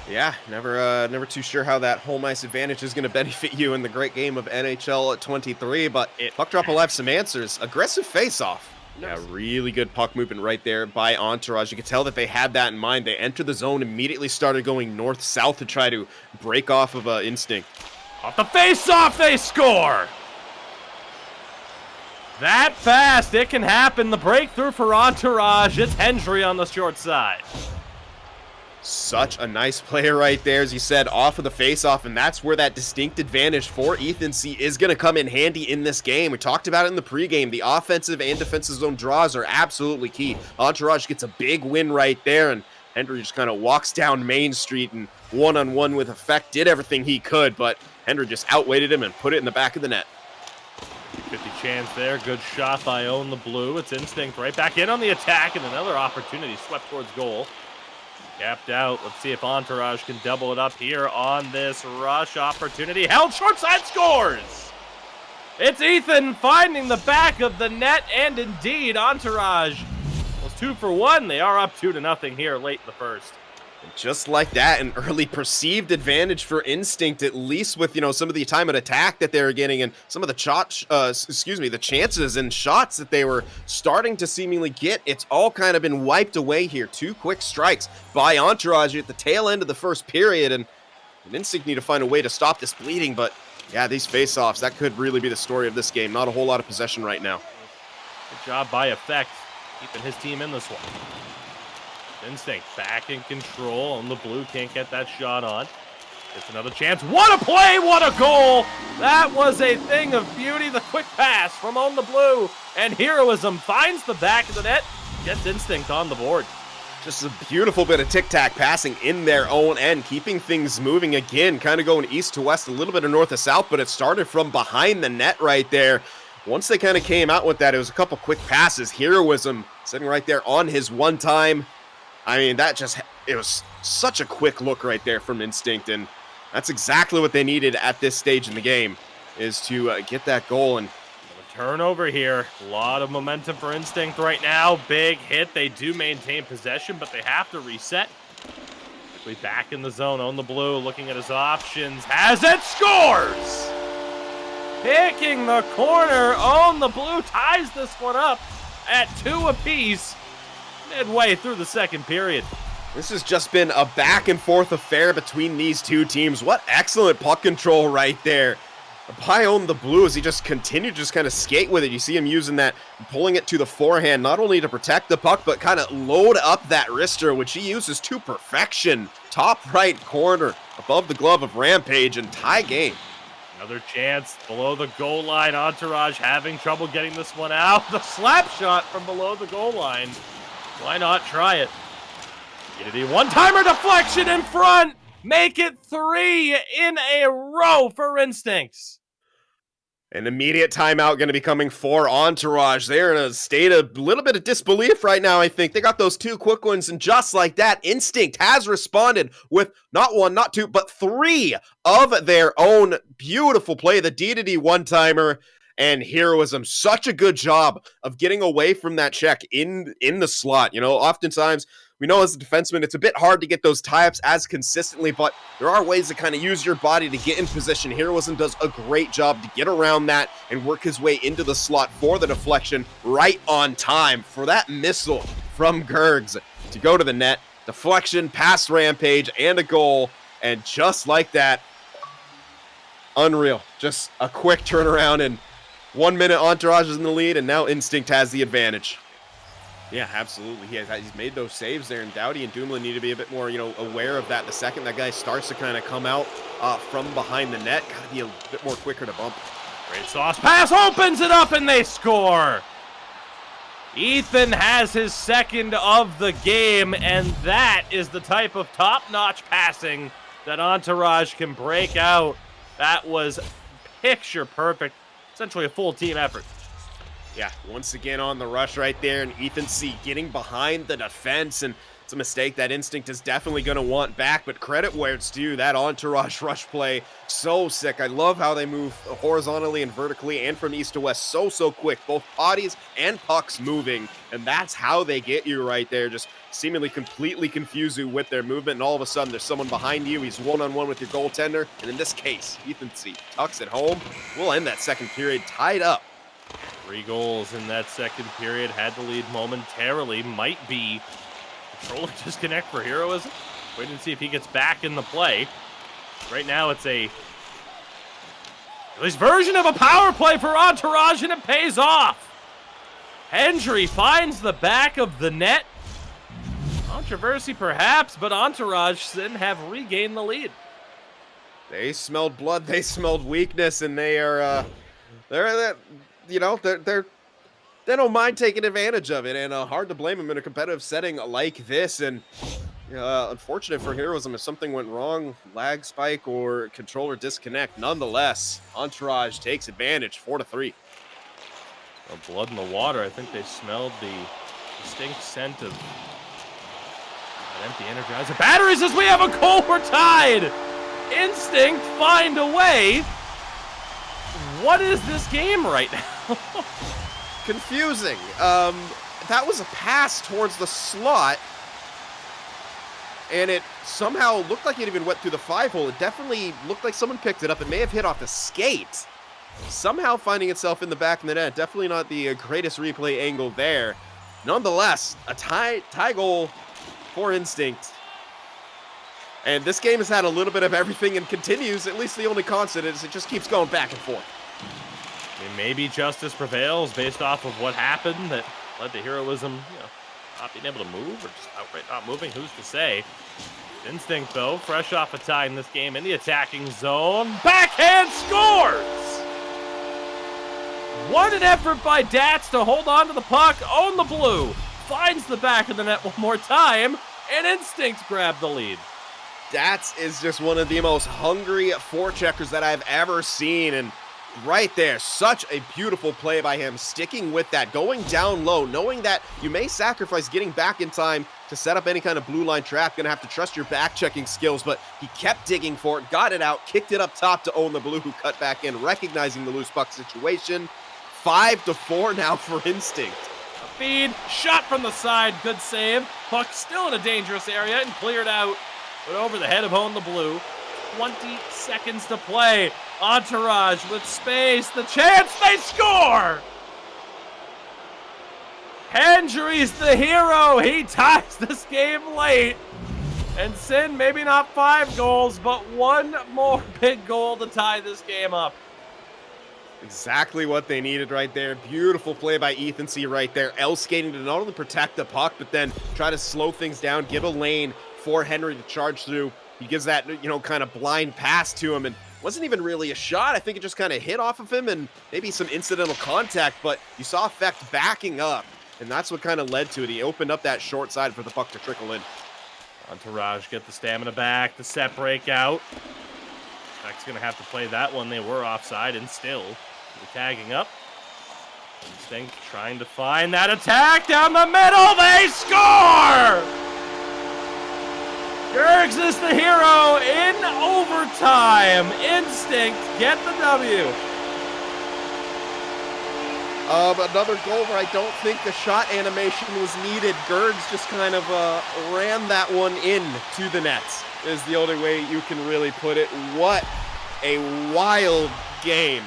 Yeah, never too sure how that home ice advantage is going to benefit you in the great game of NHL 23, but It Puck Drop will have some answers. Aggressive face-off. Yeah, really good puck movement right there by Entourage. You could tell that they had that in mind. They entered the zone, immediately started going north-south to try to break off of Instinct. Off the face-off, they score! That fast, it can happen. The breakthrough for Entourage. It's Hendry on the short side. Such a nice play right there, as you said, off of the face-off, and that's where that distinct advantage for Ethan C is going to come in handy in this game. We talked about it in the pregame. The offensive and defensive zone draws are absolutely key. Entourage gets a big win right there, and Hendry just kind of walks down Main Street and one-on-one with effect, did everything he could, but Hendry just outweighted him and put it in the back of the net. 50 chance there. Good shot by Own the Blue. It's Instinct right back in on the attack, and another opportunity swept towards goal. Gapped out. Let's see if Entourage can double it up here on this rush opportunity. Held short side, scores! It's Ethan finding the back of the net, and indeed, Entourage was 2 for 1. They are up 2-0 here late in the first. Just like that, an early perceived advantage for Instinct, at least with, some of the time at attack that they were getting and some of the the chances and shots that they were starting to seemingly get. It's all kind of been wiped away here. 2 quick strikes by Entourage at the tail end of the first period, and Instinct need to find a way to stop this bleeding, but yeah, these face-offs, that could really be the story of this game. Not a whole lot of possession right now. Good job by Effect, keeping his team in this one. Instinct back in control. On the Blue can't get that shot on. It's another chance. What a play! What a goal! That was a thing of beauty. The quick pass from On the Blue, and Heroism finds the back of the net. Gets Instinct on the board. Just a beautiful bit of tic-tac passing in their own end, keeping things moving again, kind of going east to west, a little bit of north to south, but it started from behind the net right there. Once they kind of came out with that, it was a couple quick passes. Heroism sitting right there on his one-time. I mean, it was such a quick look right there from Instinct, and that's exactly what they needed at this stage in the game, is to get that goal. And turnover here. A lot of momentum for Instinct right now. Big hit. They do maintain possession, but they have to reset. Quickly back in the zone. On the Blue, looking at his options. Has it, scores! Picking the corner. On the Blue ties this one up at 2 apiece. Midway through the second period. This has just been a back-and-forth affair between these two teams. What excellent puck control right there by On the Blue, as he just continued to just kind of skate with it. You see him using that, pulling it to the forehand, not only to protect the puck, but kind of load up that wrister, which he uses to perfection. Top right corner, above the glove of Rampage, and tie game. Another chance below the goal line. Entourage having trouble getting this one out. The slap shot from below the goal line. Why not try it? Unity one-timer deflection in front. Make it 3 in a row for Instincts. An immediate timeout going to be coming for Entourage. They're in a state of a little bit of disbelief right now, I think. They got those 2 quick ones, and just like that, Instinct has responded with not 1, not 2, but 3 of their own. Beautiful play, the D-to-D one-timer. And Heroism, such a good job of getting away from that check in the slot. Oftentimes, we know as a defenseman, it's a bit hard to get those tie-ups as consistently, but there are ways to kind of use your body to get in position. Heroism does a great job to get around that and work his way into the slot for the deflection right on time for that missile from Gergs to go to the net. Deflection, past Rampage, and a goal. And just like that, unreal. Just a quick turnaround, and 1 minute Entourage is in the lead, and now Instinct has the advantage. Yeah, absolutely. He's made those saves there, and Doughty and Dumoulin need to be a bit more, aware of that. The second that guy starts to kind of come out from behind the net, got to be a bit more quicker to bump. Great sauce pass, opens it up, and they score. Ethan has his second of the game, and that is the type of top-notch passing that Entourage can break out. That was picture perfect. Essentially a full team effort. Yeah, once again on the rush right there, and Ethan C getting behind the defense, and It's a mistake that Instinct is definitely going to want back, but credit where it's due. That Entourage rush play, so sick. I love how they move horizontally and vertically and from east to west so quick. Both bodies and pucks moving, and that's how they get you right there. Just seemingly completely confuse you with their movement, and all of a sudden there's someone behind you. He's one-on-one with your goaltender, and in this case, Ethan C. tucks it home. We'll end that second period tied up. 3 goals in that second period. Had the lead momentarily. Might be controller disconnect for Heroism. Waiting to see if he gets back in the play. Right now it's at least version of a power play for Entourage, and it pays off. Hendry finds the back of the net. Controversy perhaps, but Entourage then have regained the lead. They smelled blood, they smelled weakness, and they are they don't mind taking advantage of it, and hard to blame them in a competitive setting like this. And unfortunate for Heroism if something went wrong, lag spike or controller disconnect. Nonetheless, Entourage takes advantage, 4-3. Blood in the water. I think they smelled the distinct scent of an empty Energizer batteries as we have a goal. We're tied. Instinct find a way. What is this game right now? Confusing. That was a pass towards the slot, and it somehow looked like it even went through the 5-hole. It definitely looked like someone picked it up. It may have hit off the skate. Somehow finding itself in the back of the net. Definitely not the greatest replay angle there. Nonetheless, a tie goal for Instinct. And this game has had a little bit of everything and continues. At least the only constant is it just keeps going back and forth. I mean, maybe justice prevails based off of what happened that led to Heroism, not being able to move or just outright not moving. Who's to say? Instinct, though, fresh off a tie in this game in the attacking zone. Backhand scores! What an effort by Dats to hold on to the puck, own the blue. Finds the back of the net one more time, and Instinct grabbed the lead. Dats is just one of the most hungry forecheckers that I've ever seen, and right there, such a beautiful play by him, sticking with that, going down low, knowing that you may sacrifice getting back in time to set up any kind of blue line trap. Gonna have to trust your back checking skills, but he kept digging for it, got it out, kicked it up top to own the blue, who cut back in, recognizing the loose puck situation. 5-4 now for Instinct. A feed, shot from the side, good save. Puck still in a dangerous area and cleared out, but over the head of Own the Blue. 20 seconds to play. Entourage with space, the chance, they score! Hendry's the hero, he ties this game late. And Sin, maybe not 5 goals, but 1 more big goal to tie this game up. Exactly what they needed right there. Beautiful play by Ethan C right there. Skating to not only protect the puck, but then try to slow things down, give a lane for Henry to charge through. He gives that, kind of blind pass to him, and wasn't even really a shot. I think it just kind of hit off of him and maybe some incidental contact, but you saw Effect backing up, and that's what kind of led to it. He opened up that short side for the puck to trickle in. Entourage get the stamina back, the set break out. Effect's going to have to play that one. They were offside, and still the tagging up. Instinct trying to find that attack down the middle. They score! Gergs is the hero in overtime. Instinct get the W. Another goal where I don't think the shot animation was needed. Gergs just kind of ran that one in to the nets, is the only way you can really put it. What a wild game.